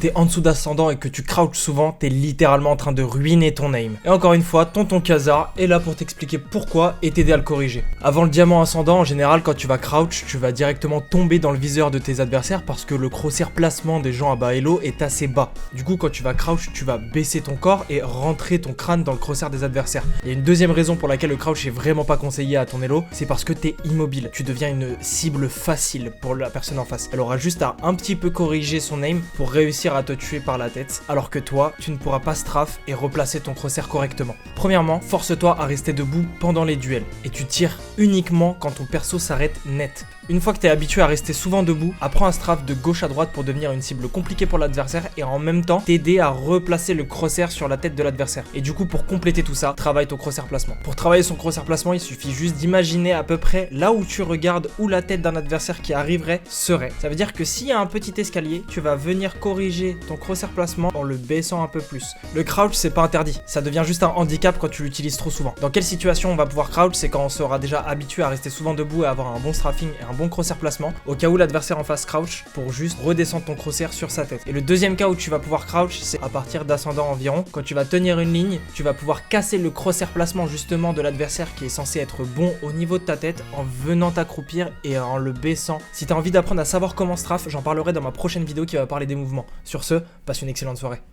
t'es en dessous d'ascendant et que tu crouches souvent, t'es littéralement en train de ruiner ton aim. Et encore une fois, tonton Khazard est là pour t'expliquer pourquoi et t'aider à le corriger. Avant le diamant ascendant, en général, quand tu vas crouch, tu vas directement tomber dans le viseur de tes adversaires parce que le crosshair placement des gens à bas elo est assez bas. Du coup, quand tu vas crouch, tu vas baisser ton corps et rentrer ton crâne dans le crosshair des adversaires. Il y a une deuxième raison pour laquelle le crouch est vraiment pas conseillé à ton elo, c'est parce que t'es immobile. Tu deviens une cible facile pour la personne en face. Elle aura juste à un petit peu corriger son aim pour réussir à te tuer par la tête, alors que toi, tu ne pourras pas strafe et replacer ton crosshair correctement. Premièrement, force-toi à rester debout pendant les duels et tu tires uniquement quand ton perso s'arrête net. Une fois que tu es habitué à rester souvent debout, apprends à strafe de gauche à droite pour devenir une cible compliquée pour l'adversaire et en même temps t'aider à replacer le crosshair sur la tête de l'adversaire. Et du coup, pour compléter tout ça, travaille ton crosshair placement. Pour travailler son crosshair placement, il suffit juste d'imaginer à peu près là où tu regardes où la tête d'un adversaire qui arriverait serait. Ça veut dire que s'il y a un petit escalier, tu vas venir corriger ton crosshair placement en le baissant un peu plus. Le crouch, c'est pas interdit, ça devient juste un handicap quand tu l'utilises trop souvent. Dans quelle situation on va pouvoir crouch? C'est quand on sera déjà habitué à rester souvent debout et avoir un bon strafing et un bon crosshair placement, au cas où l'adversaire en face crouch, pour juste redescendre ton crosshair sur sa tête. Et le deuxième cas où tu vas pouvoir crouch, c'est à partir d'ascendant environ. Quand tu vas tenir une ligne, tu vas pouvoir casser le crosshair placement justement de l'adversaire qui est censé être bon au niveau de ta tête en venant t'accroupir et en le baissant. Si t'as envie d'apprendre à savoir comment strafe, j'en parlerai dans ma prochaine vidéo qui va parler des mouvements. Sur ce, passe une excellente soirée.